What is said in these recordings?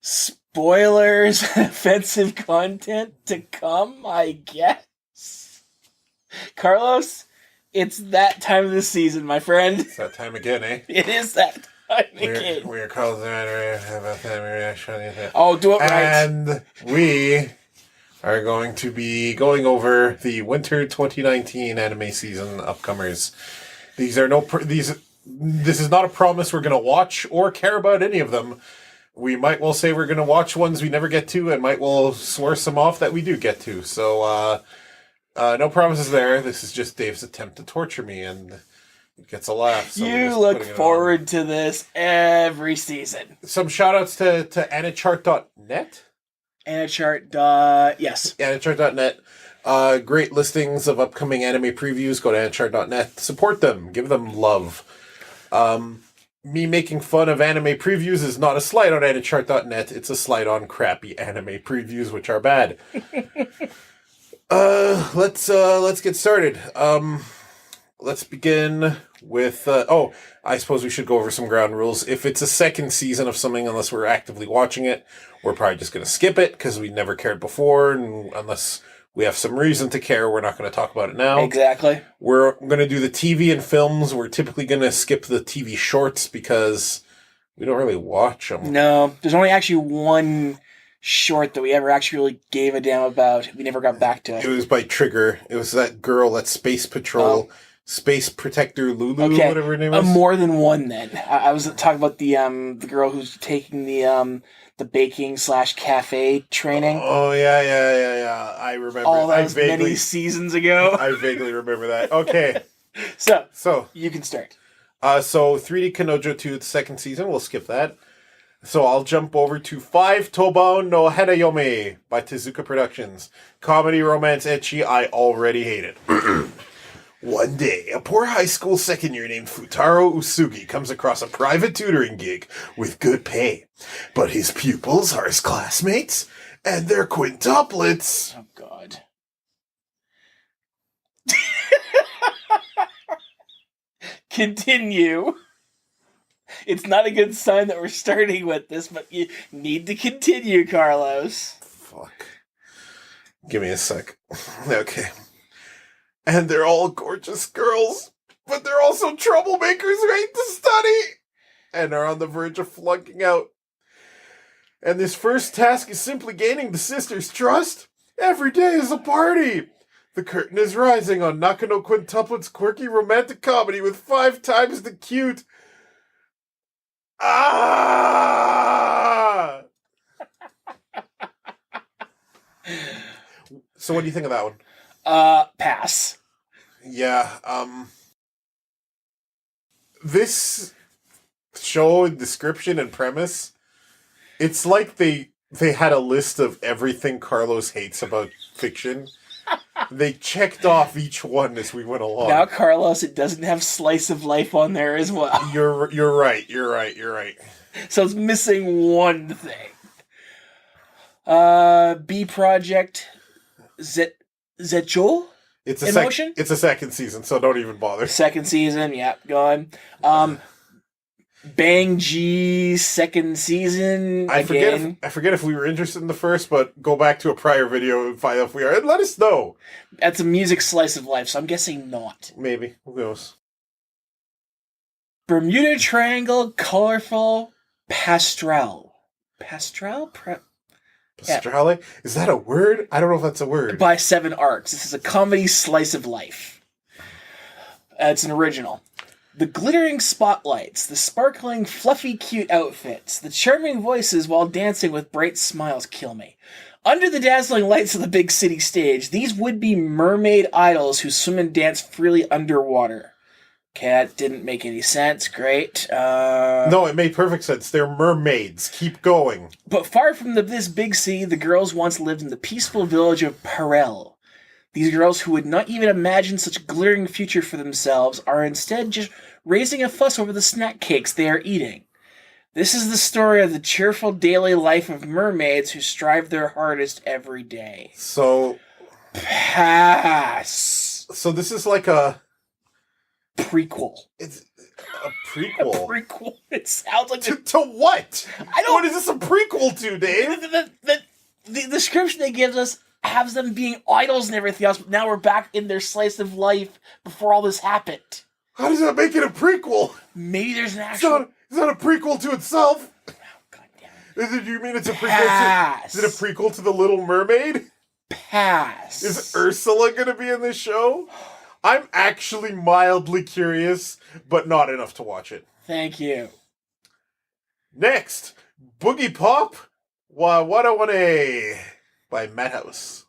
Spoilers, offensive content to come, I guess. Carlos, it's that time of the season, my friend. It's that time again, eh? It is that time again. We're Carlos and Oh, do it right. And we are going to be going over the winter 2019 anime season upcomers. These are this is not a promise we're going to watch or care about any of them. We might well say we're going to watch ones we never get to and might well swear some off that we do get to. So, no promises there. This is just Dave's attempt to torture me, and it gets a laugh. So you look forward to this every season. Some shout-outs to Anachart.net. Yes. Anachart.net. Great listings of upcoming anime previews. Go to Anachart.net. Support them. Give them love. Me making fun of anime previews is not a slight on Anachart.net. It's a slight on crappy anime previews, which are bad. Let's get started. Let's begin with, I suppose we should go over some ground rules. If it's a second season of something, unless we're actively watching it, we're probably just going to skip it because we never cared before, and unless we have some reason to care, we're not going to talk about it now. Exactly. We're going to do the TV and films. We're typically going to skip the TV shorts because we don't really watch them. No, there's only actually one short that we ever actually really gave a damn about. We never got back to it. It was by Trigger. It was that girl, that Space Patrol, Space Protector Lulu, whatever her name is. More than one then. I was talking about the girl who's taking the baking/cafe training. Oh, yeah. I remember. All those many seasons ago. I vaguely remember that. Okay. So, you can start. So 3D Kanojo 2, the second season. We'll skip that. So I'll jump over to 5 Tobao no Hanayome by Tezuka Productions. Comedy, romance, ecchi. I already hate it. One day, a poor high school second year named Futaro Usugi comes across a private tutoring gig with good pay. But his pupils are his classmates, and they're quintuplets. Oh, God. Continue. It's not a good sign that we're starting with this, but you need to continue, Carlos. Fuck. Give me a sec. Okay. And they're all gorgeous girls, but they're also troublemakers who hate to study and are on the verge of flunking out. And this first task is simply gaining the sisters' trust. Every day is a party. The curtain is rising on Nakano Quintuplets' quirky romantic comedy with 5 times the cute. Ah! So what do you think of that one? Pass. Yeah, this show description and premise, it's like they had a list of everything Carlos hates about fiction. They checked off each one as we went along. Now, Carlos, it doesn't have slice of life on there as well. You're right. So it's missing one thing. B Project Zetchel? It's a second season, so don't even bother. Second season, yeah, gone. Bang G second season. I forget if we were interested in the first, but go back to a prior video and find out if we are, and let us know. That's a music slice of life, so I'm guessing not. Maybe. Who knows? Bermuda Triangle, colorful Pastrel. Pastrel? Pastrale? Yeah. Is that a word? I don't know if that's a word. By 7 Arcs. This is a comedy slice of life. It's an original. The glittering spotlights, the sparkling, fluffy, cute outfits, the charming voices while dancing with bright smiles kill me. Under the dazzling lights of the big city stage, these would-be mermaid idols who swim and dance freely underwater. Okay, that didn't make any sense. Great. No, it made perfect sense. They're mermaids. Keep going. But far from this big city, the girls once lived in the peaceful village of Parel. These girls who would not even imagine such a glittering future for themselves are instead just raising a fuss over the snack cakes they are eating. This is the story of the cheerful daily life of mermaids who strive their hardest every day. So... Pass. So this is like a... prequel. A prequel? Prequel. It sounds like To what? I don't. What is this a prequel to, Dave? The description they give us has them being idols and everything else, but now we're back in their slice of life before all this happened. How does that make it a prequel? Maybe there's an actual... It's not a prequel to itself. Oh, God damn it. You mean it's a prequel Pass. to... Is it a prequel to The Little Mermaid? Pass. Is Ursula going to be in this show? I'm actually mildly curious, but not enough to watch it. Thank you. Next, Boogie Pop What I Want A by Madhouse.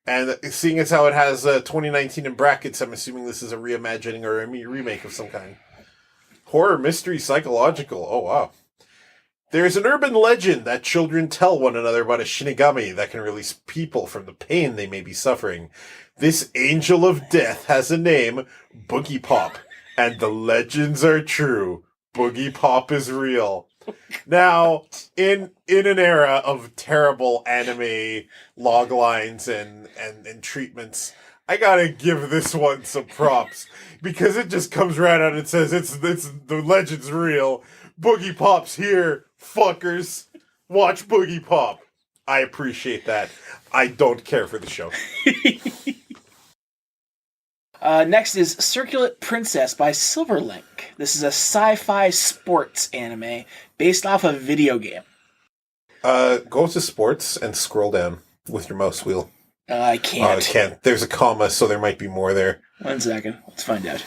And seeing as how it has 2019 in brackets, I'm assuming this is a reimagining or a remake of some kind. Horror, mystery, psychological. Oh, wow. There's an urban legend that children tell one another about a Shinigami that can release people from the pain they may be suffering. This angel of death has a name, Boogie Pop, and the legends are true. Boogie Pop is real. Now, in an era of terrible anime log lines and treatments, I gotta give this one some props because it just comes right out and says it's the legend's real. Boogie Pop's here, fuckers. Watch Boogie Pop. I appreciate that. I don't care for the show. Next is Circulate Princess by Silverlink. This is a sci-fi sports anime based off a video game. Go to sports and scroll down with your mouse wheel. I can't. I can't. There's a comma, so there might be more there. 1 second. Let's find out.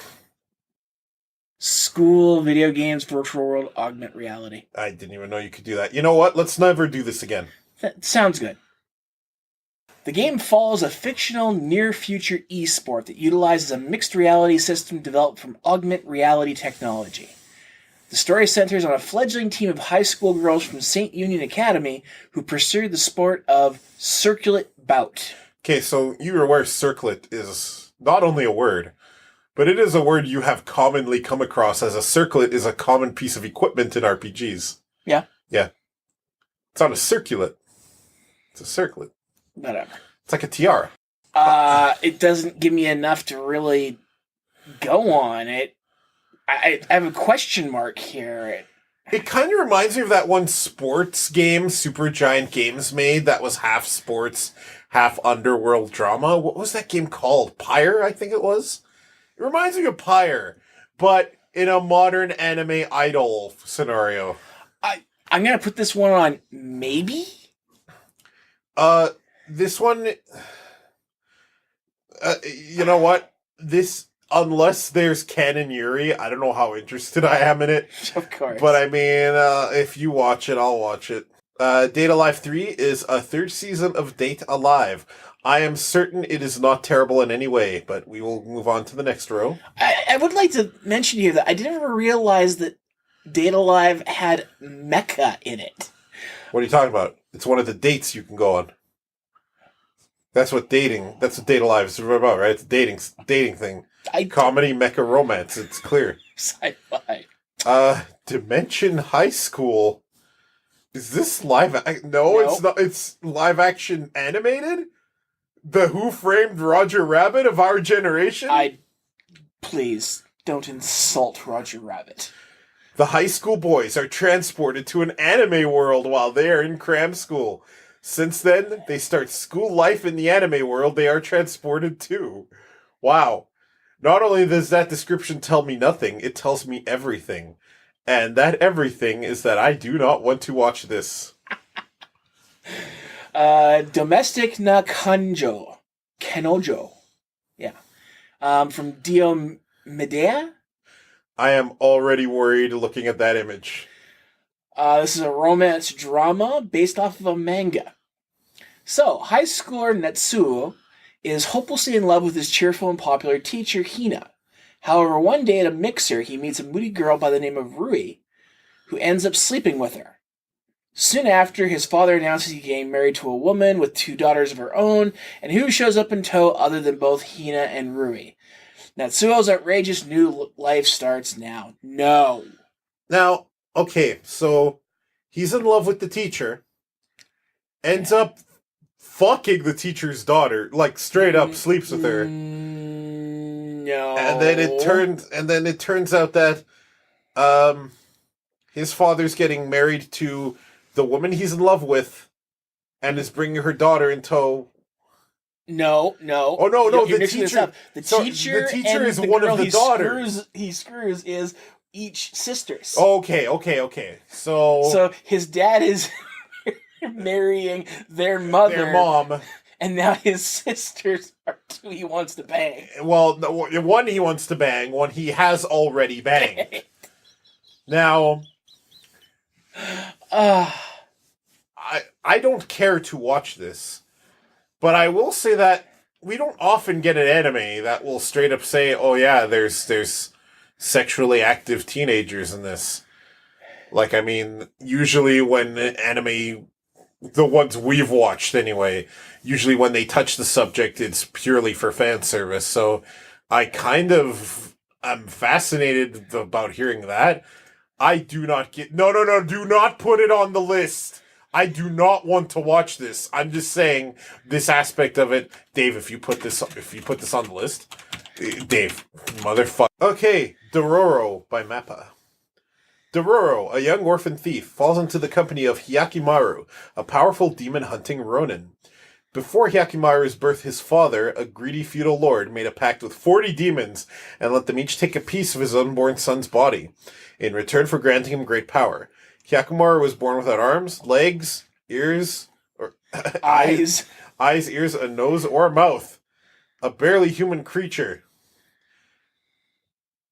School, video games, virtual world, augment reality. I didn't even know you could do that. You know what? Let's never do this again. That sounds good. The game follows a fictional near-future esport that utilizes a mixed reality system developed from augment reality technology. The story centers on a fledgling team of high school girls from St. Union Academy who pursue the sport of circulate bout. Okay, so you're aware circlet is not only a word, but it is a word you have commonly come across as a circlet is a common piece of equipment in RPGs. Yeah? Yeah. It's not a circulet. It's a circlet. Whatever. It's like a tiara. It doesn't give me enough to really go on it. I have a question mark here. It kind of reminds me of that one sports game Supergiant Games made that was half sports, half underworld drama. What was that game called? Pyre, I think it was? It reminds me of Pyre, but in a modern anime idol scenario. I'm going to put this one on maybe? This one, you know what? Unless there's Canon Yuri, I don't know how interested I am in it. Of course. But I mean, if you watch it, I'll watch it. Date Alive 3 is a third season of Date Alive. I am certain it is not terrible in any way, but we will move on to the next row. I would like to mention here that I didn't ever realize that Date Alive had mecha in it. What are you talking about? It's one of the dates you can go on. That's what Date Alive is about, right? It's a dating thing. Comedy, mecha, romance. It's clear. Sci-fi. Dimension High School. Is this live? No, it's not. It's live action animated? The Who Framed Roger Rabbit of our generation? Please, don't insult Roger Rabbit. The high school boys are transported to an anime world while they are in cram school. Since then, they start school life in the anime world they are transported to. Wow. Not only does that description tell me nothing, it tells me everything. And that everything is that I do not want to watch this. Domestic na Kanojo. Yeah. From Dio Medea? I am already worried looking at that image. This is a romance drama based off of a manga. So, high schooler Natsuo is hopelessly in love with his cheerful and popular teacher, Hina. However, one day at a mixer, he meets a moody girl by the name of Rui, who ends up sleeping with her. Soon after, his father announces he's getting married to a woman with 2 daughters of her own, and who shows up in tow other than both Hina and Rui. Natsuo's outrageous new life starts now. No. Now, okay, so he's in love with the teacher, ends up fucking the teacher's daughter, like straight up sleeps with her. No. And then it turns out that his father's getting married to the woman he's in love with and is bringing her daughter in tow. No. Oh, no, You're the mixing this teacher. up. The teacher and is one of the daughters. He screws is each sisters. Okay. So his dad is marrying their mother. Their mom. And now his sisters are two he wants to bang. Well, no, one he wants to bang, one he has already banged. Now, I don't care to watch this, but I will say that we don't often get an anime that will straight up say, "Oh yeah, there's sexually active teenagers in this." Like, I mean, usually when anime, the ones we've watched anyway, usually when they touch the subject, it's purely for fan service. So I kind of am fascinated about hearing that. I do not get... No, do not put it on the list. I do not want to watch this. I'm just saying this aspect of it. Dave, if you put this on the list. Dave, motherfucker. Okay, Dororo by Mappa. Dororo, a young orphan thief, falls into the company of Hyakimaru, a powerful demon-hunting ronin. Before Hyakimaru's birth, his father, a greedy feudal lord, made a pact with 40 demons and let them each take a piece of his unborn son's body, in return for granting him great power. Hyakimaru was born without arms, legs, ears, or eyes, ears, a nose, or a mouth. A barely human creature.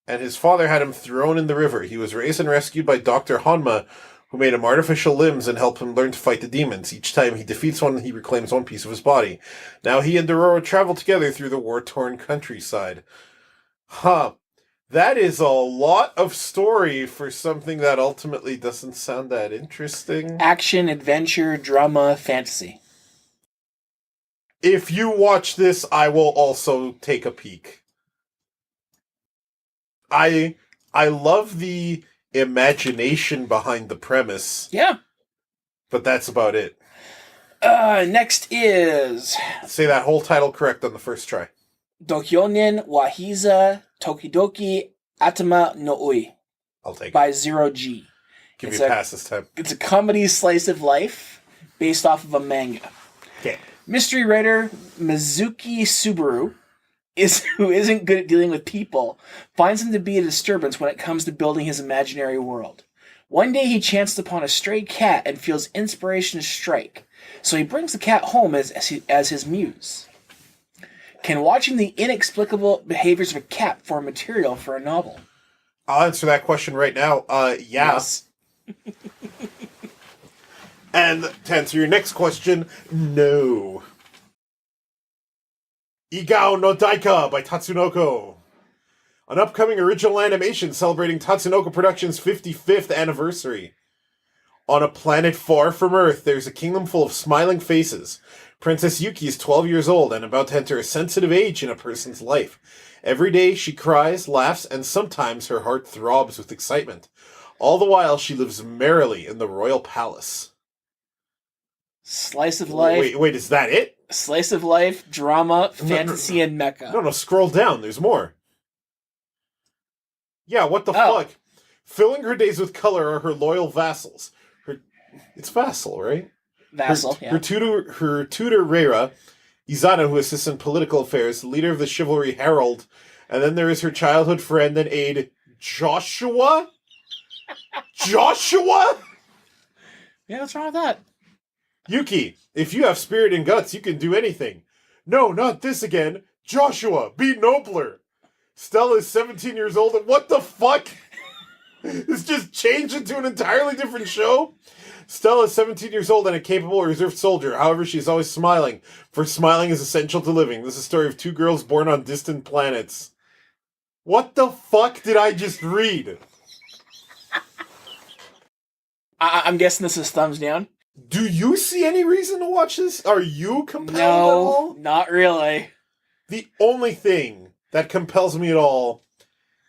And his father had him thrown in the river. He was raised and rescued by Dr. Honma, who made him artificial limbs and helped him learn to fight the demons. Each time he defeats one, he reclaims one piece of his body. Now he and Dororo travel together through the war-torn countryside. That is a lot of story for something that ultimately doesn't sound that interesting. Action, adventure, drama, fantasy. If you watch this, I will also take a peek. I love the imagination behind the premise. Yeah. But that's about it. Next is... Say that whole title correct on the first try. Dokyonin Wahiza Tokidoki Atama no Ui. I'll take by it. Zero G. Give me a pass this time. It's a comedy slice of life based off of a manga. Okay. Mystery writer Mizuki Subaru, who isn't good at dealing with people, finds him to be a disturbance when it comes to building his imaginary world. One day he chances upon a stray cat and feels inspiration strike, so he brings the cat home as his muse. Can watching the inexplicable behaviors of a cat form material for a novel? I'll answer that question right now. Yeah. Yes. And to answer your next question, no. Igao no Daika by Tatsunoko. An upcoming original animation celebrating Tatsunoko Productions' 55th anniversary. On a planet far from Earth, there's a kingdom full of smiling faces. Princess Yuki is 12 years old and about to enter a sensitive age in a person's life. Every day she cries, laughs, and sometimes her heart throbs with excitement. All the while she lives merrily in the royal palace. Slice of life. Wait, is that it? Slice of life, drama, fantasy, and mecha. No, scroll down. There's more. Yeah, what the fuck? Filling her days with color are her loyal vassals. It's vassal, right? Vassal, Her tutor Reira, Izana, who assists in political affairs, the leader of the chivalry Herald, and then there is her childhood friend and aide, Joshua? Joshua? Yeah, what's wrong with that? Yuki, if you have spirit and guts, you can do anything. No, not this again. Joshua, be nobler. Stella is 17 years old, and what the fuck? It's just changed into an entirely different show? Stella is 17 years old and a capable reserved soldier. However, she is always smiling, for smiling is essential to living. This is a story of two girls born on distant planets. What the fuck did I just read? I'm guessing this is thumbs down. Do you see any reason to watch this? Are you compelled at No, all? not really. The only thing that compels me at all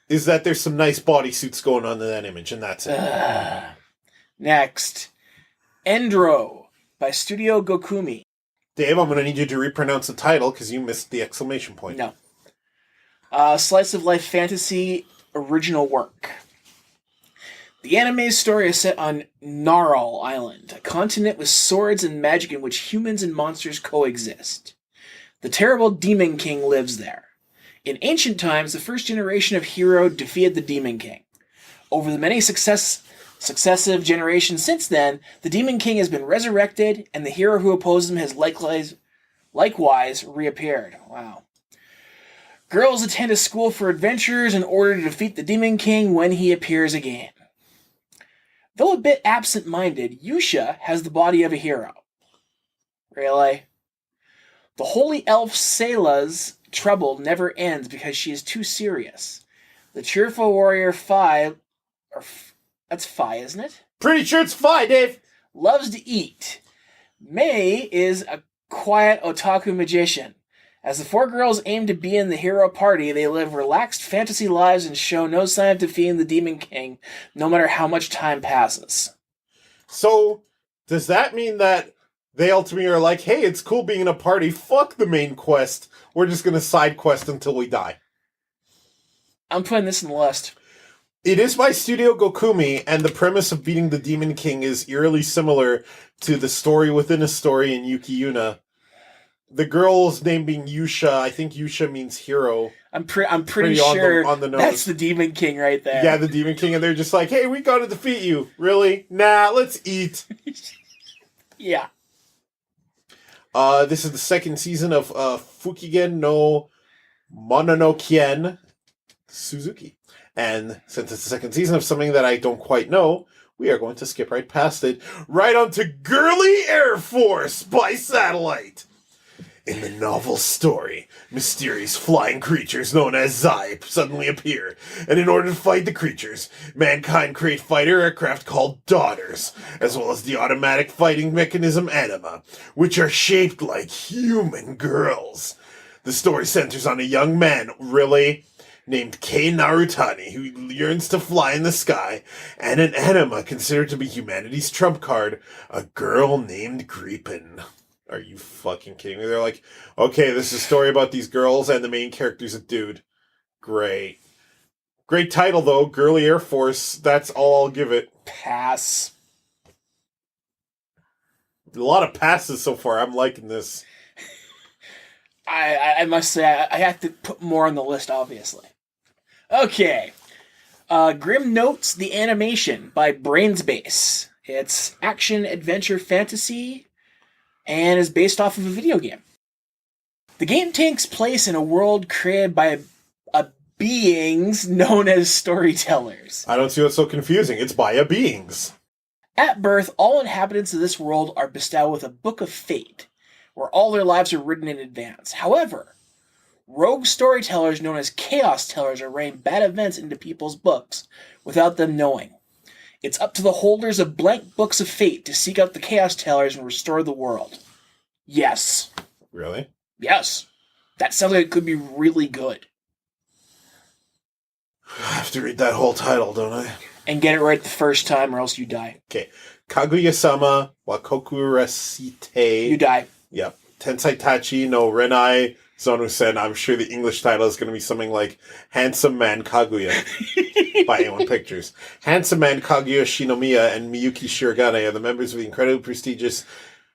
is that there's some nice bodysuits going on in that image, and that's it. Next. Endro by Studio Gokumi. Dave, I'm going to need you to repronounce the title because you missed the exclamation point. No. Slice of life fantasy original work. The anime's story is set on Narl Island, a continent with swords and magic in which humans and monsters coexist. The terrible Demon King lives there. In ancient times, the first generation of hero defeated the Demon King. Over the many successive generations since then, the Demon King has been resurrected, and the hero who opposed him has likewise reappeared. Wow. Girls attend a school for adventurers in order to defeat the Demon King when he appears again. Though a bit absent-minded, Yusha has the body of a hero. Really? The holy elf Sela's trouble never ends because she is too serious. The cheerful warrior that's Fi, isn't it? Pretty sure it's Fi, Dave. Loves to eat. Mei is a quiet otaku magician. As the four girls aim to be in the hero party, they live relaxed fantasy lives and show no sign of defeating the Demon King, no matter how much time passes. So, does that mean that they ultimately are like, hey, it's cool being in a party, fuck the main quest, we're just gonna side quest until we die? I'm putting this in the list. It is by Studio Gokumi, and the premise of beating the Demon King is eerily similar to the story within a story in Yuki Yuna. The girl's name being Yusha. I think Yusha means hero. I'm pretty sure on the nose. That's the Demon King right there. Yeah, the Demon King, and they're just like, hey, we gotta defeat you. Really? Nah, let's eat. Yeah. This is the second season of Fukigen no Mononokien Suzuki. And since it's the second season of something that I don't quite know, we are going to skip right past it, right onto Girly Air Force by Satellite. In the novel story, mysterious flying creatures known as Zype suddenly appear, and in order to fight the creatures, mankind create fighter aircraft called Daughters, as well as the automatic fighting mechanism Anima, which are shaped like human girls. The story centers on a young man, named Kei Narutani, who yearns to fly in the sky, and an Anima considered to be humanity's trump card, a girl named Gripen. Are you fucking kidding me? They're like, okay, this is a story about these girls, and the main character's a dude. Great. Great title, though. Girly Air Force. That's all I'll give it. Pass. A lot of passes so far. I'm liking this. I must say, I have to put more on the list, obviously. Okay. Grim Notes, the animation by Brainsbase. It's action, adventure, fantasy, and is based off of a video game. The game takes place in a world created by beings known as storytellers. I don't see what's so confusing. It's by a beings. At birth, all inhabitants of this world are bestowed with a book of fate, where all their lives are written in advance. However, rogue storytellers known as chaos tellers are writing bad events into people's books without them knowing. It's up to the holders of blank books of fate to seek out the chaos tellers and restore the world. Yes. Really? Yes. That sounds like it could be really good. I have to read that whole title, don't I? And get it right the first time or else you die. Okay. Kaguya-sama Wakoku Resite. You die. Yep. Tensai Tachi no Renai Zonusen. I'm sure the English title is going to be something like Handsome Man Kaguya by A1 Pictures. Handsome Man Kaguya Shinomiya and Miyuki Shirogane are the members of the incredibly prestigious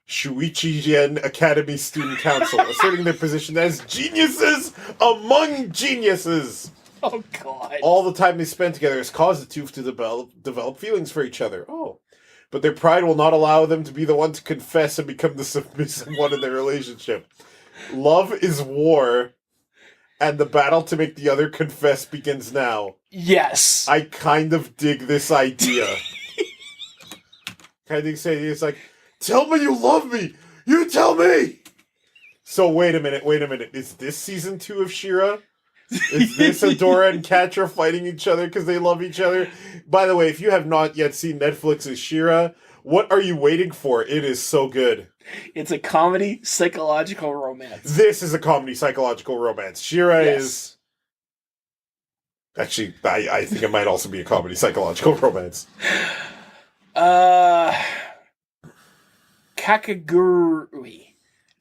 Shuichigen Academy Student Council, asserting their position as geniuses among geniuses. Oh, God. All the time they spend together has caused the two to develop feelings for each other. Oh. But their pride will not allow them to be the one to confess and become the submissive one in their relationship. Love is war, and the battle to make the other confess begins now. Yes. I kind of dig this idea. It's like, tell me you love me! You tell me! So wait a minute. Is this season 2 of She-Ra? Is this Adora and Catra fighting each other because they love each other? By the way, if you have not yet seen Netflix's She-Ra, what are you waiting for? It is so good. It's a comedy psychological romance. This is a comedy psychological romance. She-Ra is... Actually, I think it might also be a comedy psychological romance. Kakagurui.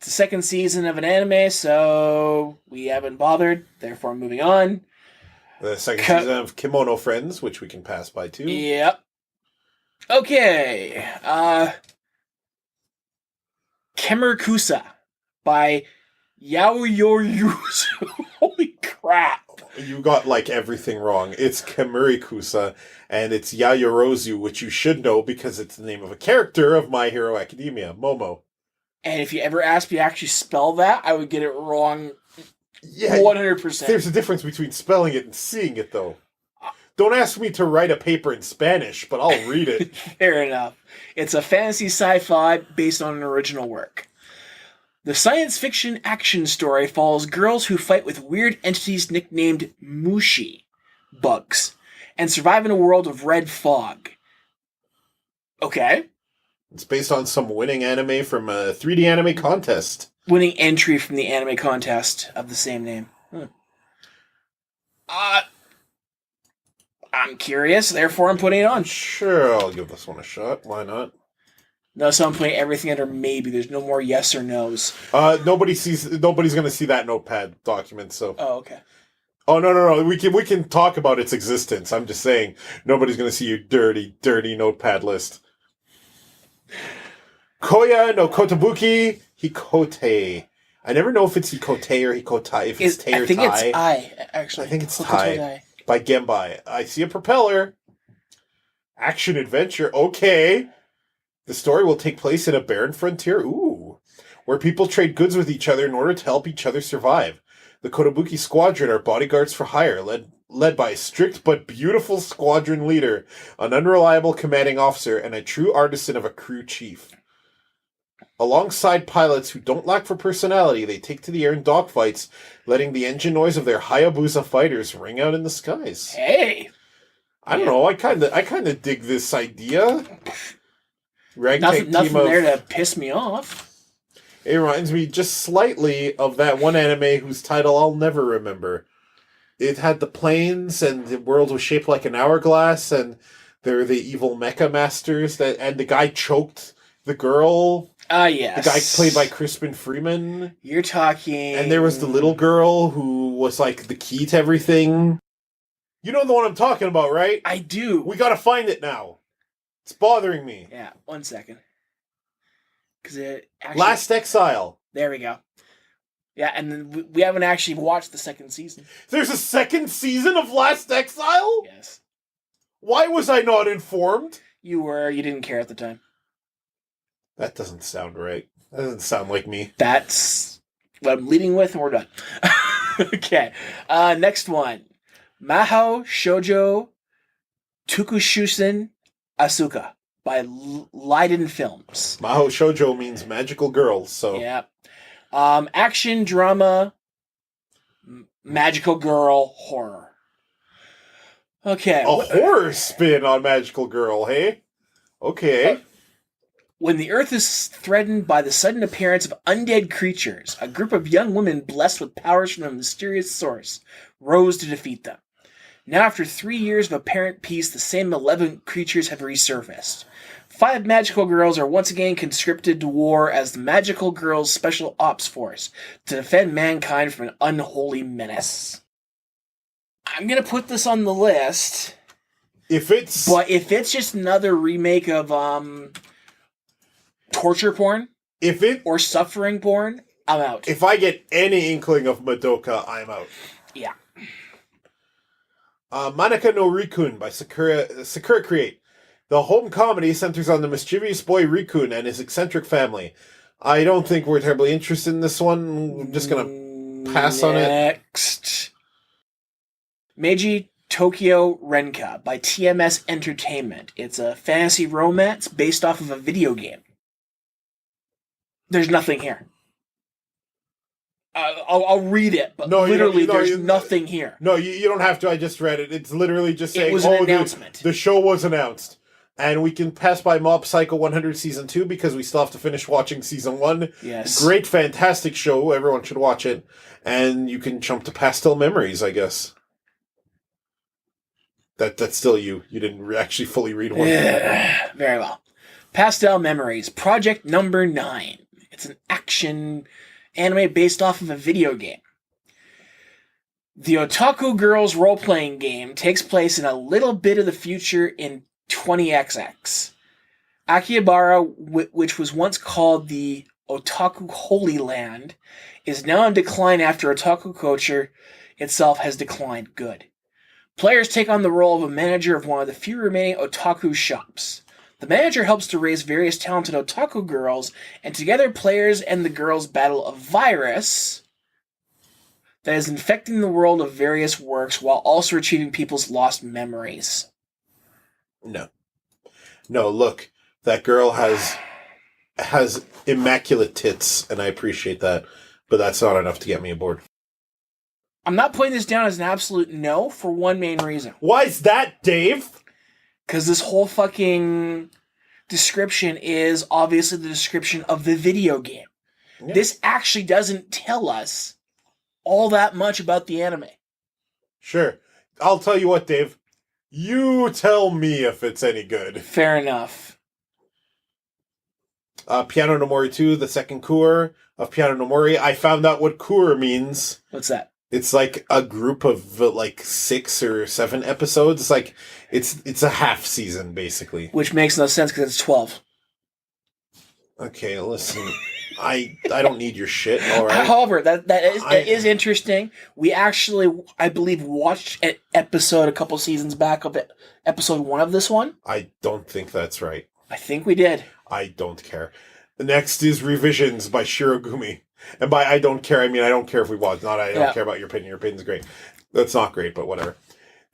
It's the second season of an anime, so we haven't bothered. Therefore, moving on. The second season of Kimono Friends, which we can pass by too. Yep. Okay. Kemerkusa by Yaoyorozu. Holy crap. You got like everything wrong. It's Kemerikusa, and it's Yayorozu, which you should know because it's the name of a character of My Hero Academia, Momo. And if you ever asked me to actually spell that, I would get it wrong 100%. There's a difference between spelling it and seeing it, though. Don't ask me to write a paper in Spanish, but I'll read it. Fair enough. It's a fantasy sci-fi based on an original work. The science fiction action story follows girls who fight with weird entities nicknamed Mushi, bugs, and survive in a world of red fog. Okay. It's based on some winning anime from a 3D anime contest. Winning entry from the anime contest of the same name. I'm curious, therefore I'm putting it on. Sure, I'll give this one a shot. Why not? No, so I'm putting everything under maybe. There's no more yes or no's. Nobody's going to see that notepad document, so... Oh, okay. Oh, no. We can talk about its existence. I'm just saying, nobody's going to see your dirty, dirty notepad list. Koya no Kotobuki Hikote. I never know if it's Hikote or Hikotai, if it's Tai or Tai. I think it's I, actually. I think it's Hokuto Tai. By Genbai. I see a propeller. Action adventure. Okay. The story will take place in a barren frontier. Ooh. Where people trade goods with each other in order to help each other survive. The Kotobuki Squadron are bodyguards for hire, led by a strict but beautiful squadron leader, an unreliable commanding officer, and a true artisan of a crew chief. Alongside pilots who don't lack for personality, they take to the air in dogfights, letting the engine noise of their Hayabusa fighters ring out in the skies. Hey! I don't know, I kind of dig this idea. Nothing there to piss me off. It reminds me just slightly of that one anime whose title I'll never remember. It had the planes, and the world was shaped like an hourglass, and there were the evil mecha masters, and the guy choked the girl. Yes. The guy played by Crispin Freeman. You're talking... And there was the little girl who was like the key to everything. You know the one I'm talking about, right? I do. We gotta find it now. It's bothering me. Yeah, 1 second. Because it actually... Last Exile. There we go. Yeah, and then we haven't actually watched the second season. There's a second season of Last Exile? Yes. Why was I not informed? You didn't care at the time. That doesn't sound right. That doesn't sound like me. That's what I'm leading with, and we're done. Okay. Next one. Mahou Shoujo Tokushusen Asuka by Leiden Films. Mahou Shoujo means magical girls, so... Yeah. Action, drama, magical girl, horror. Okay. A horror spin on magical girl, hey? Okay. When the Earth is threatened by the sudden appearance of undead creatures, a group of young women blessed with powers from a mysterious source rose to defeat them. Now, after 3 years of apparent peace, the same malevolent creatures have resurfaced. 5 magical girls are once again conscripted to war as the Magical Girls Special Ops Force to defend mankind from an unholy menace. I'm going to put this on the list. But if it's just another remake of torture porn or suffering porn, I'm out. If I get any inkling of Madoka, I'm out. Yeah. Manaka no Rikun by Sakura Create. The home comedy centers on the mischievous boy Rikun and his eccentric family. I don't think we're terribly interested in this one. I'm just going to pass on it. Next. Meiji Tokyo Renka by TMS Entertainment. It's a fantasy romance based off of a video game. There's nothing here. I'll read it, but there's nothing here. No, you don't have to. I just read it. It's literally just saying, it was an announcement. The show was announced. And we can pass by Mob Psycho 100 Season 2 because we still have to finish watching Season 1. Yes. Great, fantastic show. Everyone should watch it. And you can jump to Pastel Memories, I guess. That's still you. You didn't actually fully read one. Very well. Pastel Memories, Project Number 9. It's It's an action anime based off of a video game. The Otaku Girls role-playing game takes place in a little bit of the future in 20XX. Akihabara, which was once called the Otaku Holy Land, is now in decline after otaku culture itself has declined good. Players take on the role of a manager of one of the few remaining otaku shops. The manager helps to raise various talented otaku girls, and together players and the girls battle a virus that is infecting the world of various works while also retrieving people's lost memories. No, look, that girl has immaculate tits, and I appreciate that, but that's not enough to get me aboard. I'm not putting this down as an absolute no for one main reason. Why is that, Dave? Because this whole fucking description is obviously the description of the video game. Yeah. This actually doesn't tell us all that much about the anime. Sure. I'll tell you what, Dave. You tell me if it's any good. Fair enough. Piano no Mori 2, the second cour of Piano no Mori. I found out what cour means. What's that? It's like a group of like 6 or 7 episodes. Like it's a half season basically. Which makes no sense because it's 12. Okay, listen. I don't need your shit. All right. However, that is interesting. We actually, I believe, watched an episode a couple seasons back of it, episode 1 of this one. I don't think that's right. I think we did. I don't care. The next is Revisions by Shirogumi. And by I don't care, I mean I don't care if we watch. Not I don't care about your opinion. Your opinion's great. That's not great, but whatever.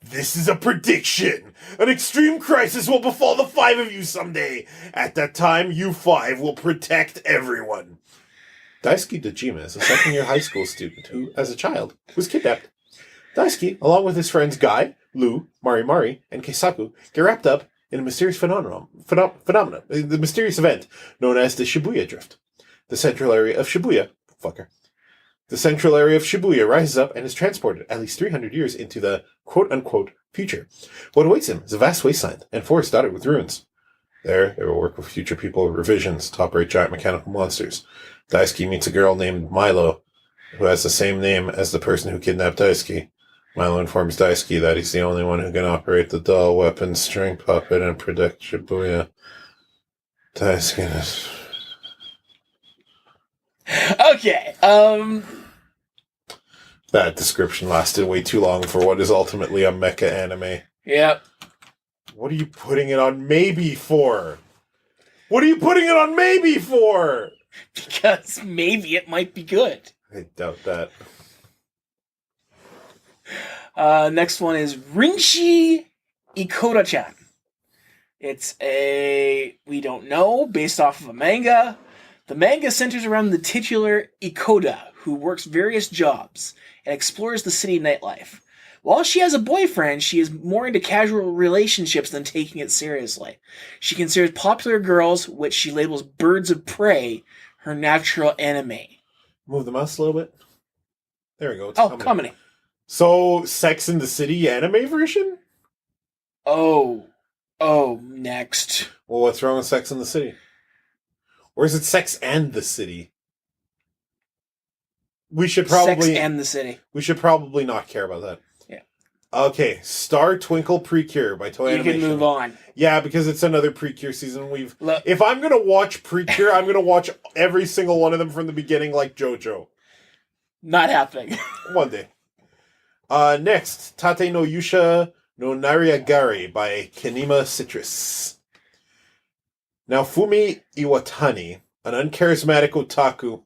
This is a prediction. An extreme crisis will befall the 5 of you someday. At that time, you 5 will protect everyone. Daisuke Dojima is a second-year high school student who, as a child, was kidnapped. Daisuke, along with his friends Guy, Lou, Mari, and Keisaku, get wrapped up in a mysterious phenomenon, the mysterious event known as the Shibuya Drift. The central area of Shibuya rises up and is transported at least 300 years into the quote-unquote future. What awaits him is a vast wasteland and forest dotted with ruins. There, they will work with future people revisions to operate giant mechanical monsters. Daisuke meets a girl named Milo, who has the same name as the person who kidnapped Daisuke. Milo informs Daisuke that he's the only one who can operate the doll weapon string puppet and protect Shibuya. Daisuke is... Okay, That description lasted way too long for what is ultimately a mecha anime. Yep. What are you putting it on maybe for? What are you putting it on maybe for? Because maybe it might be good. I doubt that. Next one is Rinshi Ikoda-chan. It's we don't know, based off of a manga. The manga centers around the titular Ikoda, who works various jobs and explores the city nightlife. While she has a boyfriend, she is more into casual relationships than taking it seriously. She considers popular girls, which she labels birds of prey, her natural enemy. Move the mouse a little bit. There we go. It's comedy. So, Sex in the City anime version? Oh, next. Well, what's wrong with Sex in the City? Or is it Sex and the City? Sex and the City. We should probably not care about that. Yeah. Okay, Star Twinkle Precure by Toei Animation. You can move on. Yeah, because it's another Precure season. If I'm going to watch Precure, I'm going to watch every single one of them from the beginning like JoJo. Not happening. One day. Next, Tate no Yusha no Nariagari by Kinema Citrus. Now, Fumi Iwatani, an uncharismatic otaku...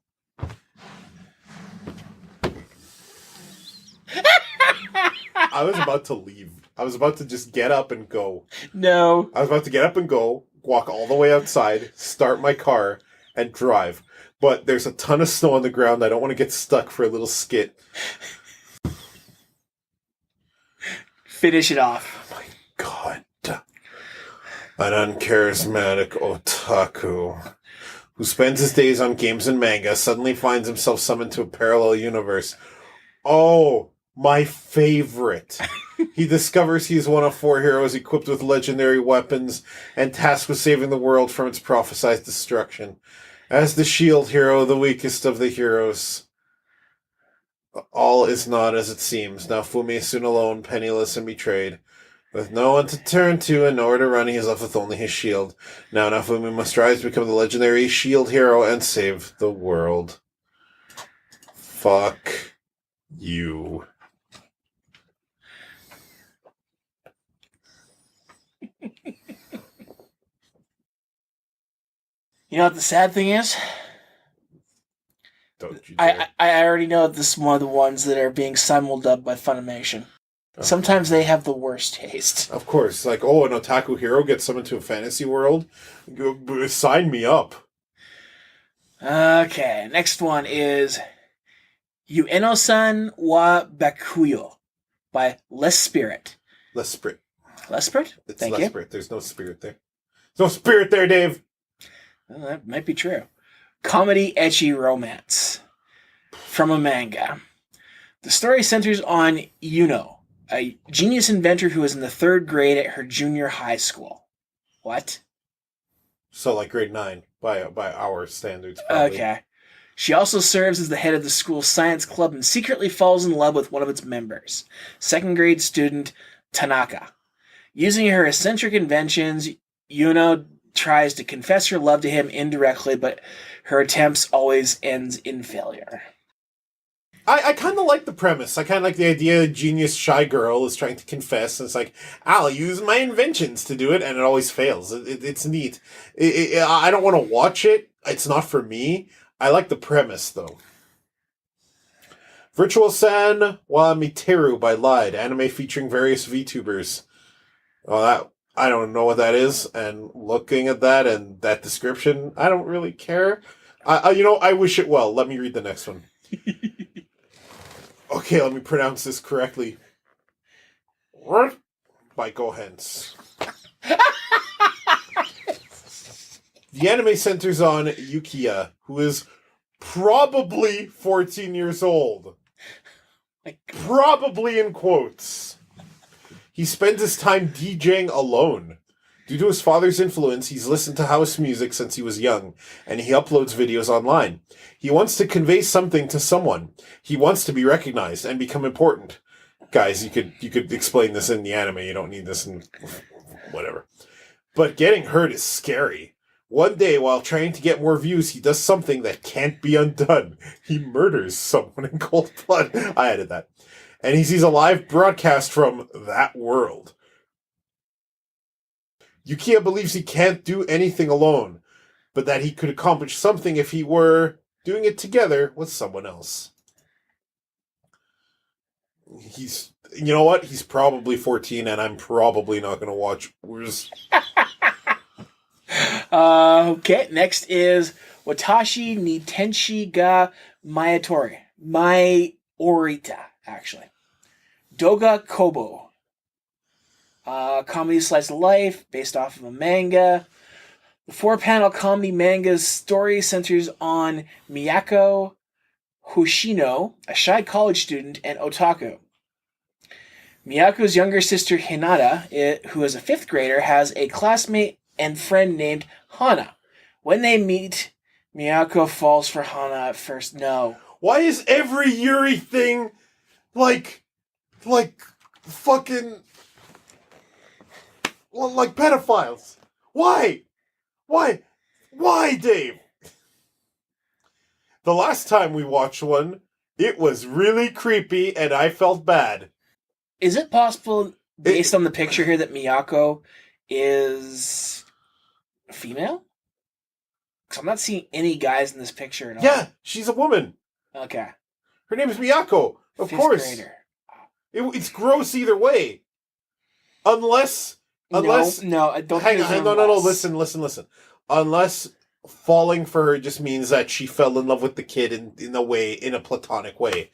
I was about to leave. I was about to just get up and go. No. I was about to get up and go, walk all the way outside, start my car, and drive. But there's a ton of snow on the ground. I don't want to get stuck for a little skit. Finish it off. Oh my god. An uncharismatic otaku who spends his days on games and manga suddenly finds himself summoned to a parallel universe. Oh, my favorite. He discovers he is one of 4 heroes equipped with legendary weapons and tasked with saving the world from its prophesied destruction. As the shield hero, the weakest of the heroes, all is not as it seems. Now Fumi is soon alone, penniless and betrayed. With no one to turn to and nowhere to run, he is left with only his shield. Now Nafumi must rise to become the legendary shield hero and save the world. Fuck you. You know what the sad thing is? Don't you dare. I already know that this is one of the ones that are being simuldubbed by Funimation. Oh. Sometimes they have the worst taste. Of course, like, oh, an otaku hero gets summoned to a fantasy world? Sign me up. Okay, next one is Ueno-san wa Bakuyo by Less Spirit. Less spirit. Less Spirit? It's Thank less you. spirit. There's no spirit there. There's no spirit there, Dave. Well, that might be true. Comedy ecchi romance from a manga. The story centers on Yuno, a genius inventor who is in the 3rd grade at her junior high school. What? So, like, grade 9 by our standards, probably. Okay. She also serves as the head of the school's science club and secretly falls in love with one of its members, 2nd grade student Tanaka. Using her eccentric inventions, Yuno tries to confess her love to him indirectly, but her attempts always ends in failure. I kind of like the premise. I kind of like the idea a genius shy girl is trying to confess, and it's like, I'll use my inventions to do it, and it always fails. It's neat. I don't want to watch it. It's not for me. I like the premise, though. Virtual San wa Miteru by Lied, anime featuring various VTubers. Oh, that I don't know what that is, and looking at that and that description, I don't really care. I wish it well. Let me read the next one. Okay, let me pronounce this correctly. By Gohens. The anime centers on Yukiya, who is probably 14 years old. Probably in quotes. He spends his time DJing alone. Due to his father's influence, he's listened to house music since he was young, and he uploads videos online. He wants to convey something to someone. He wants to be recognized and become important. Guys, you could explain this in the anime. You don't need this in whatever. But getting hurt is scary. One day, while trying to get more views, he does something that can't be undone. He murders someone in cold blood. I added that. And he sees a live broadcast from that world. Yukiya believes he can't do anything alone, but that he could accomplish something if he were doing it together with someone else. You know what? He's probably 14, and I'm probably not going to watch. Okay, next is Watashi ni Tenshi ga Maitori. Maiorita, actually. Doga Kobo. Comedy slice of life, based off of a manga. The 4-panel comedy manga's story centers on Miyako Hoshino, a shy college student and otaku. Miyako's younger sister Hinata, who is a 5th grader, has a classmate and friend named Hana. When they meet, Miyako falls for Hana at first. No. Why is every Yuri thing like fucking like pedophiles? Why, Dave? The last time we watched one, it was really creepy, and I felt bad. Is it possible, based on the picture here, that Miyako is female? Because I'm not seeing any guys in this picture at all. Yeah, she's a woman. Okay. Her name is Miyako. Of 5th course. grader. It's gross either way. Unless No, I don't hang think on, no, listen. Unless falling for her just means that she fell in love with the kid in a platonic way.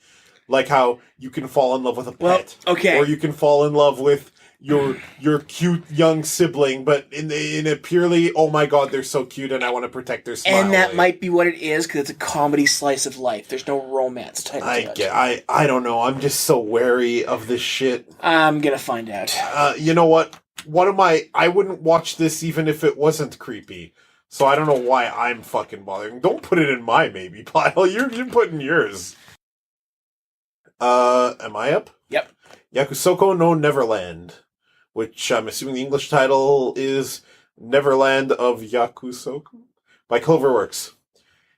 Like how you can fall in love with a pet. Okay. Or you can fall in love with your cute young sibling, but in a purely, oh my god, they're so cute and I want to protect their smile. And that might be what it is, because it's a comedy slice of life. There's no romance type to it. I don't know. I'm just so wary of this shit. I'm gonna find out. You know what? I wouldn't watch this even if it wasn't creepy. So I don't know why I'm fucking bothering. Don't put it in my maybe pile. You're putting yours. Am I up? Yep. Yakusoko no Neverland, which I'm assuming the English title is Neverland of Yakusoko by Cloverworks.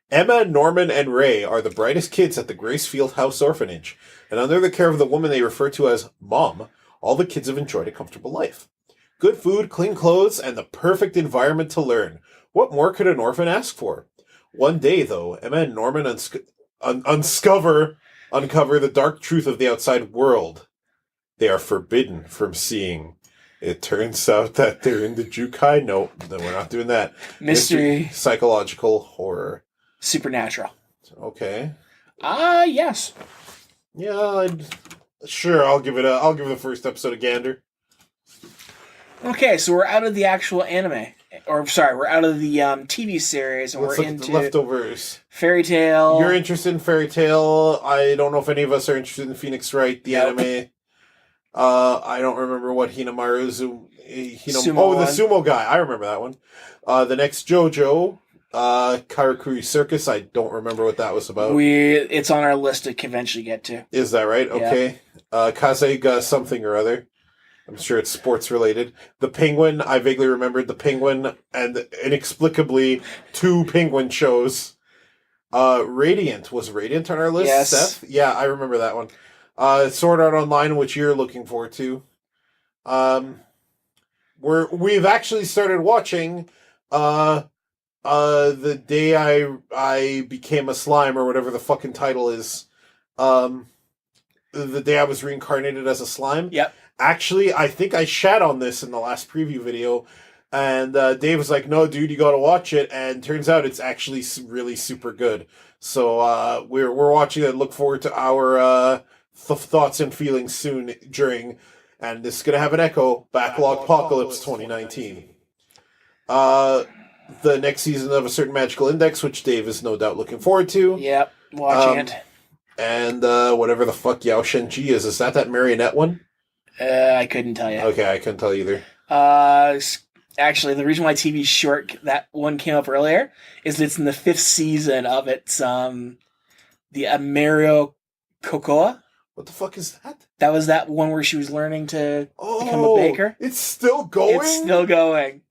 Emma, Norman, and Ray are the brightest kids at the Gracefield House Orphanage, and under the care of the woman they refer to as Mom, all the kids have enjoyed a comfortable life. Good food, clean clothes, and the perfect environment to learn. What more could an orphan ask for? One day, though, Emma and Norman uncover the dark truth of the outside world. They are forbidden from seeing. It turns out that they're in the Jukai. No, we're not doing that. Mystery. Psychological horror. Supernatural. Okay. Yes. Yeah, sure. I'll give the first episode a gander. Okay, so we're out of the actual anime. Or, sorry, we're out of the TV series, and Let's we're look at into the leftovers. Fairy Tail. You're interested in Fairy Tail. I don't know if any of us are interested in Phoenix Wright, the anime. I don't remember what Hinamaru the sumo guy. I remember that one. The next JoJo, Karakuri Circus. I don't remember what that was about. It's on our list to eventually get to. Is that right? Okay. Kazega something or other. I'm sure it's sports related. The Penguin. I vaguely remembered the Penguin, and inexplicably 2 Penguin shows. Radiant. Was Radiant on our list? Yes. Seth? Yeah, I remember that one. Sword Art Online, which you're looking forward to. We've actually started watching the day I became a slime, or whatever the fucking title is. The day I was reincarnated as a slime. Yep. Actually, I think I shat on this in the last preview video, and Dave was like, "No, dude, you gotta watch it." And turns out it's actually really super good. So we're watching it. Look forward to our thoughts and feelings soon during, and this is gonna have an echo. Backlog Apocalypse 2019. The next season of A Certain Magical Index, which Dave is no doubt looking forward to. Yep, watching it. And whatever the fuck Yao Shenji is that marionette one? I couldn't tell you. Okay, I couldn't tell either. Actually, the reason why TV short that one came up earlier is that it's in the 5th season of its the Mario Cocoa. What the fuck is that? That was that one where she was learning to become a baker. It's still going? It's still going.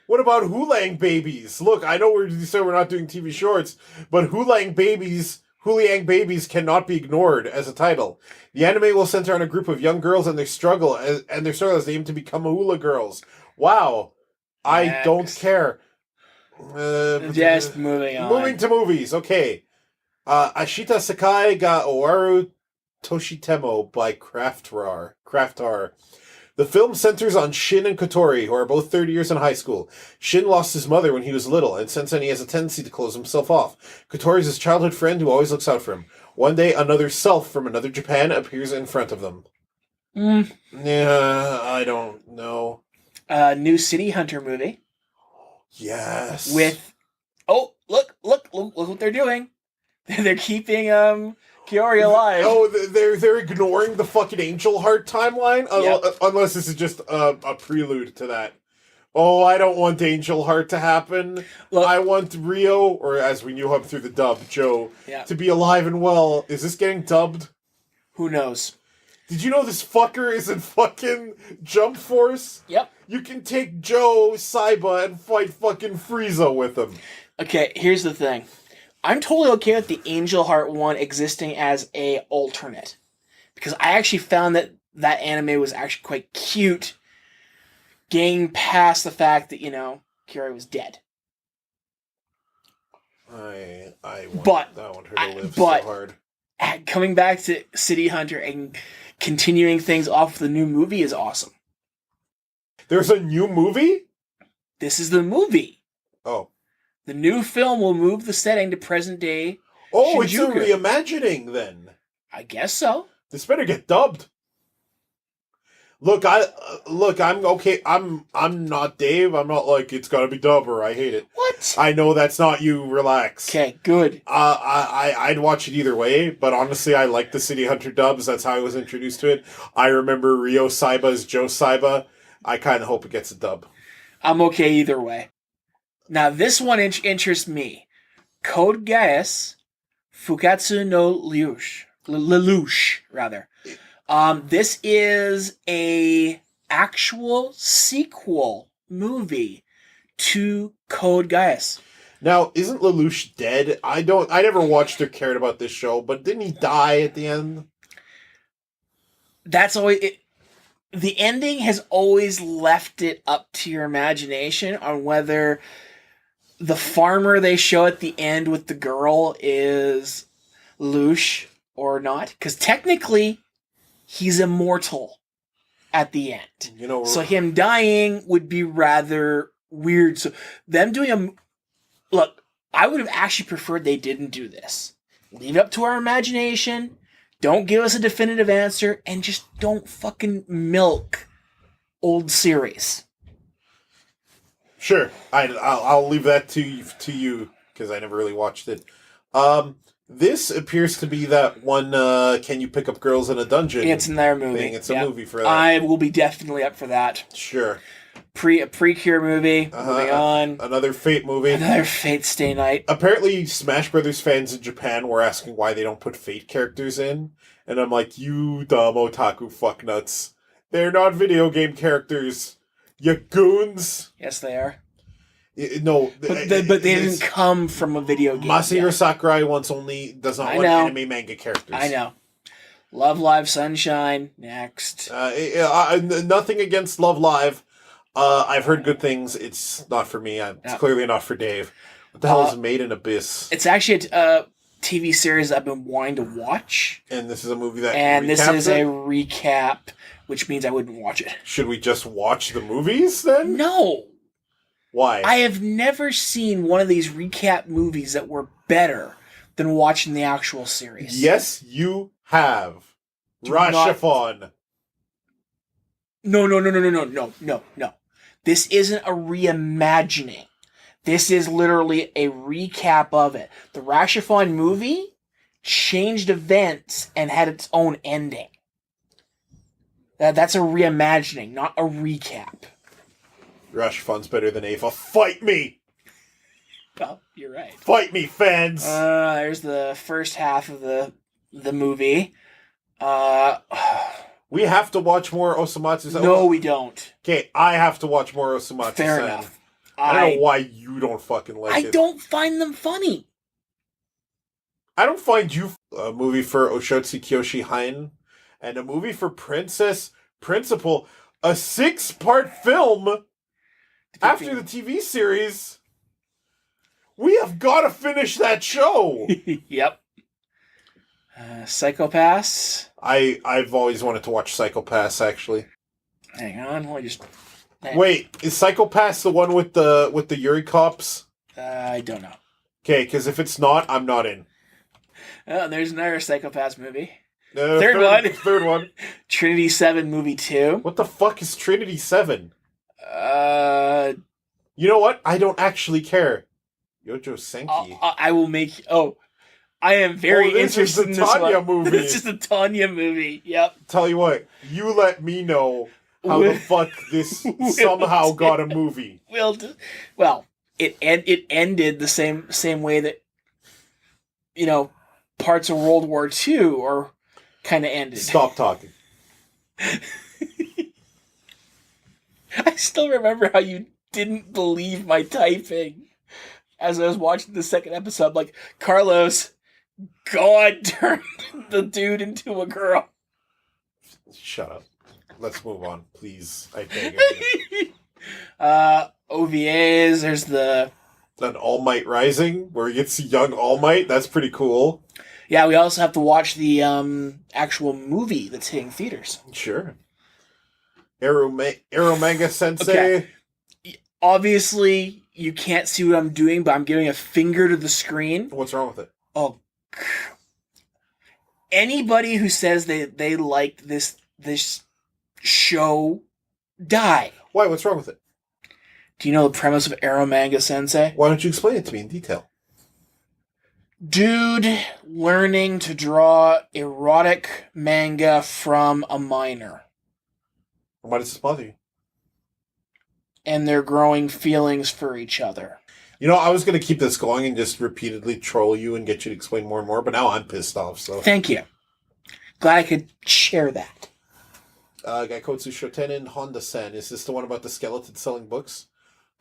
What about Hulang Babies? Look, I know you said we're not doing TV shorts, but Hulang Babies cannot be ignored as a title. The anime will center on a group of young girls and their struggle as they aim to become hula girls. Wow. I don't care. Just moving on. Moving to movies. Okay. Ashita Sakai ga Owaru Toshitemo by Craftar. The film centers on Shin and Kotori, who are both 30 years in high school. Shin lost his mother when he was little, and since then he has a tendency to close himself off. Kotori is his childhood friend who always looks out for him. One day, another self from another Japan appears in front of them. Yeah, I don't know. New City Hunter movie. Yes. With, look what they're doing. They're keeping Kiori alive. Oh, they're ignoring the fucking Angel Heart timeline? Yep. Unless this is just a prelude to that. Oh, I don't want Angel Heart to happen. Look, I want Rio, or as we knew him through the dub, Joe, to be alive and well. Is this getting dubbed? Who knows? Did you know this fucker is in fucking Jump Force? Yep. You can take Joe Saiba and fight fucking Frieza with him. Okay, here's the thing. I'm totally okay with the Angel Heart one existing as a alternate. Because I actually found that anime was actually quite cute, getting past the fact that, Kiori was dead. I want her to live so hard. Coming back to City Hunter and continuing things off with the new movie is awesome. There's a new movie? This is the movie. Oh. The new film will move the setting to present day. Oh, Shinjuku. It's a reimagining then. I guess so. This better get dubbed. Look, I'm okay. I'm not Dave. I'm not like it's gotta be dubbed or I hate it. What? I know that's not you. Relax. Okay, good. I'd watch it either way, but honestly, I like the City Hunter dubs. That's how I was introduced to it. I remember Rio Saiba as Joe Saiba. I kind of hope it gets a dub. I'm okay either way. Now, this one interests me. Code Geass Fukatsu no Lelouch, rather. This is a actual sequel movie to Code Geass. Now, isn't Lelouch dead? I never watched or cared about this show, but didn't he die at the end? That's always it. The ending has always left it up to your imagination on whether the farmer they show at the end with the girl is Lelouch or not. Because technically, he's immortal at the end. You know, so him dying would be rather weird. So them doing a... Look, I would have actually preferred they didn't do this. Leave it up to our imagination. Don't give us a definitive answer, and just don't fucking milk old series. Sure, I'll leave that to you because I never really watched it. This appears to be that one. Can you pick up girls in a dungeon? It's in their movie. Thing. It's a movie for that. I will be definitely up for that. Sure. A Precure movie. Moving on. Another Fate movie. Another Fate Stay Night. Apparently, Smash Brothers fans in Japan were asking why they don't put Fate characters in. And I'm like, you dumb otaku fucknuts. They're not video game characters. You goons. Yes, they are. No. But they didn't come from a video game. Masahiro Sakurai does not want anime manga characters. I know. Love Live Sunshine. Next. Nothing against Love Live. I've heard good things. It's not for me. It's clearly not for Dave. What the hell is Made in Abyss? It's actually a TV series I've been wanting to watch. And this is a movie that this is a recap, which means I wouldn't watch it. Should we just watch the movies then? No. Why? I have never seen one of these recap movies that were better than watching the actual series. Yes, you have. Rashafon. No. This isn't a reimagining. This is literally a recap of it. The Rashafon movie changed events and had its own ending. That's a reimagining, not a recap. Rashafon's better than Ava. Fight me! Well, you're right. Fight me, fans! There's the first half of the movie. We have to watch more Osamatsu. No, we don't. Okay, I have to watch more Osamatsu. Fair enough. I don't know why you don't fucking like it. I don't find them funny. I don't find you a movie for Oshotsu Kyoshi Hain and a movie for Princess Principal, a 6-part film after the TV series. We have got to finish that show. Yep. Psychopaths. I've always wanted to watch Psychopaths, actually. Hang on, let me just... Wait, is Psychopaths the one with the Yuri cops? I don't know. Okay, because if it's not, I'm not in. Oh, there's another Psychopaths movie. Third one. Trinity 7 movie 2. What the fuck is Trinity 7? You know what? I don't actually care. Yojo Senki. I will make... I am very interested in this one. Tanya movie. This is the Tanya movie. Yep. Tell you what, you let me know how the fuck this somehow got a movie. Well, it ended the same way that parts of World War II or kind of ended. Stop talking. I still remember how you didn't believe my typing as I was watching the second episode. Like, Carlos, God turned the dude into a girl. Shut up. Let's move on, please. I beg of you. OVAs, there's an All Might Rising, where he gets young All Might. That's pretty cool. Yeah, we also have to watch the actual movie that's hitting theaters. Sure. Manga Sensei. Okay. Obviously, you can't see what I'm doing, but I'm giving a finger to the screen. What's wrong with it? Oh. Anybody who says they liked this show, die. Why? What's wrong with it? Do you know the premise of Manga Sensei? Why don't you explain it to me in detail? Dude learning to draw erotic manga from a minor. Why does this bother you? And they're growing feelings for each other. You know, I was going to keep this going and just repeatedly troll you and get you to explain more and more, but now I'm pissed off, so. Thank you. Glad I could share that. Gaikotsu Shotenin Honda-sen. Is this the one about the skeleton selling books?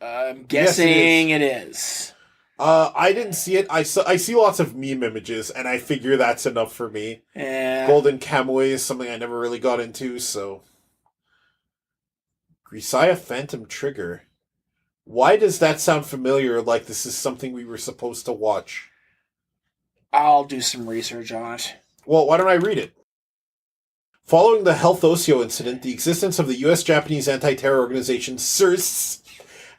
I'm guessing it is. I didn't see it. I see lots of meme images, and I figure that's enough for me. Yeah. Golden Kamui is something I never really got into, so. Grisaya Phantom Trigger. Why does that sound familiar, like this is something we were supposed to watch? I'll do some research on it. Well, why don't I read it? Following the Health Osio incident, the existence of the U.S.-Japanese anti-terror organization SIRS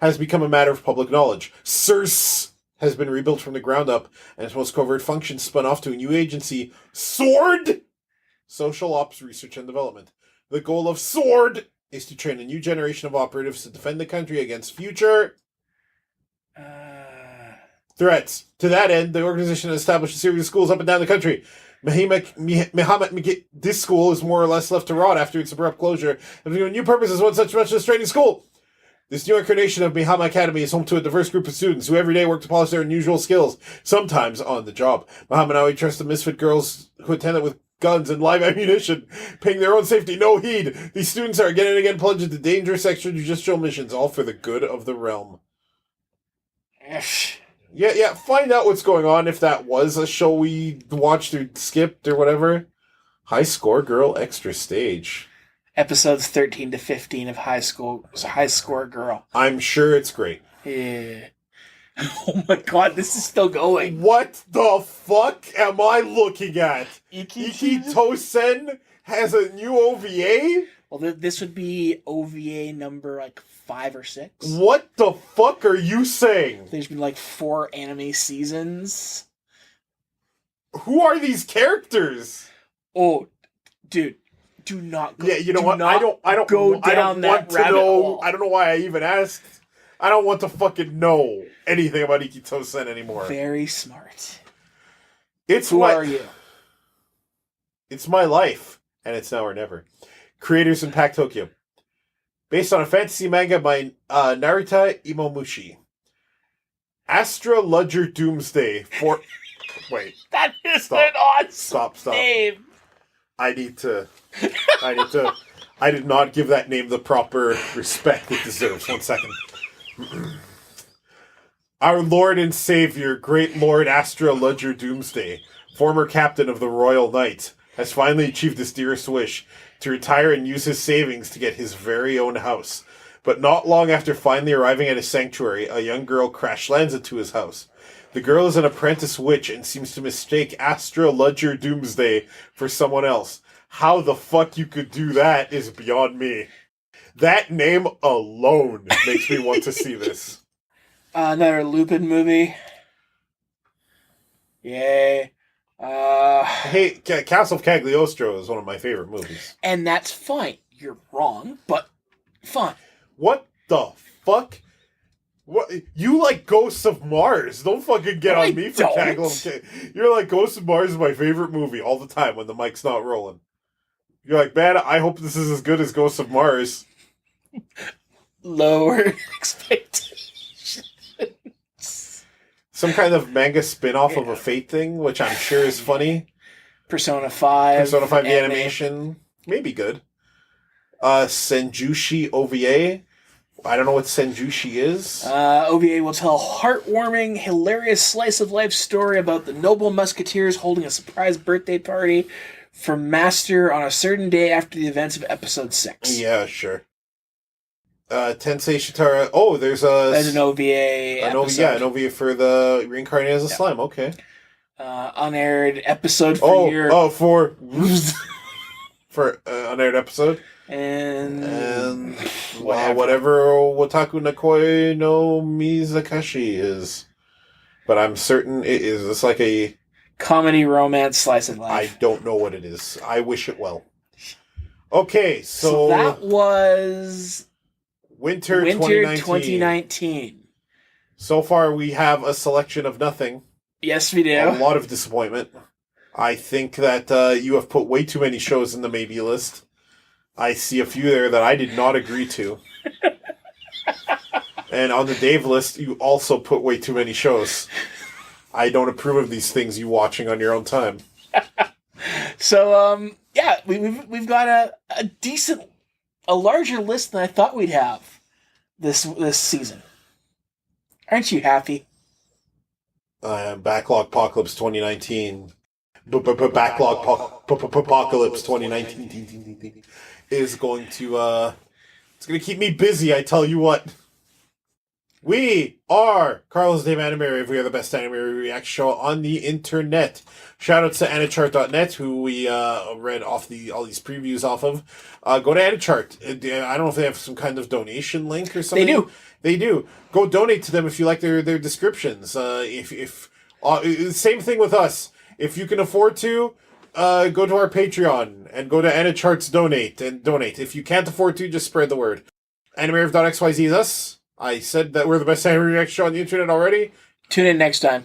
has become a matter of public knowledge. SIRS has been rebuilt from the ground up, and its most covert function spun off to a new agency, SWORD! Social Ops Research and Development. The goal of SWORD is to train a new generation of operatives to defend the country against future threats. To that end, the organization has established a series of schools up and down the country. This school is more or less left to rot after its abrupt closure, and a new purpose is one such much as training school. This new incarnation of Mihama Academy is home to a diverse group of students who every day work to polish their unusual skills, sometimes on the job. Mihama now trusts the misfit girls who attend it with guns and live ammunition, paying their own safety no heed. These students are again and again plunged into dangerous extrajudicial missions, all for the good of the realm. Yeah, find out what's going on if that was a show we watched or skipped or whatever. High Score Girl Extra Stage. Episodes 13 to 15 of High Score Girl. I'm sure it's great. Yeah. Oh my god, this is still going. What the fuck am I looking at? Iki Tosen has a new OVA? Well, this would be OVA number 5 or 6. What the fuck are you saying? There's been 4 anime seasons. Who are these characters? Oh, dude, do not go. Yeah, you know what? I don't go down that rabbit hole. I don't know why I even asked. I don't want to fucking know anything about Iki Tosen anymore. Very smart. Who are you? It's my life, and it's now or never. Creators in Pack Tokyo. Based on a fantasy manga by Narita Imomushi. Astral Doomsday for... Wait. That is an awesome Stop. name. I did not give that name the proper respect it deserves. 1 second. Our Lord and Savior, Great Lord Astral Doomsday, former captain of the Royal Knight, has finally achieved his dearest wish, to retire and use his savings to get his very own house. But not long after finally arriving at his sanctuary, a young girl crash lands into his house. The girl is an apprentice witch and seems to mistake Astral Doomsday for someone else. How the fuck you could do that is beyond me. That name alone makes me want to see this. Another Lupin movie. Yay. Hey, Castle of Cagliostro is one of my favorite movies. And that's fine. You're wrong, but fine. What the fuck? What? You like Ghosts of Mars. Don't fucking get on me for Castle of Cagliostro. You're like, Ghosts of Mars is my favorite movie all the time when the mic's not rolling. You're like, man, I hope this is as good as Ghosts of Mars. Lower expectations. Some kind of manga spin-off of a Fate thing, which I'm sure is funny. Persona 5. Persona 5 the animation. Maybe good. Senjushi OVA. I don't know what Senjushi is. OVA will tell a heartwarming, hilarious slice-of-life story about the noble musketeers holding a surprise birthday party for Master on a certain day after the events of Episode 6. Yeah, sure. Tensei Shitara. Oh, there's an OVA episode. An OVA for the Reincarnated as a Slime. Okay. Unaired episode for for unaired episode. And whatever Wataku Nakoi no Mizakashi is. But I'm certain it is. It's like a comedy romance slice of life. I don't know what it is. I wish it well. Okay, so that was Winter 2019. So far, we have a selection of nothing. Yes, we do. A lot of disappointment. I think that you have put way too many shows in the maybe list. I see a few there that I did not agree to. And on the Dave list, you also put way too many shows. I don't approve of these things you watching on your own time. So, yeah, we've got a larger list than I thought we'd have this season. Aren't you happy? Backlog Apocalypse 2019. Backlog Apocalypse 2019 is going to it's going to keep me busy, I tell you what. We are Carlos Dave Anime Rave. We are the best anime reaction show on the internet. Shoutouts to Anichart.net, who we read off all these previews off of. Go to Anichart. I don't know if they have some kind of donation link or something. They do. They do. Go donate to them if you like their descriptions. Same thing with us. If you can afford to, go to our Patreon and go to Anichart's donate. If you can't afford to, just spread the word. AnimeRave.xyz is us. I said that we're the best anime reaction show on the internet already. Tune in next time.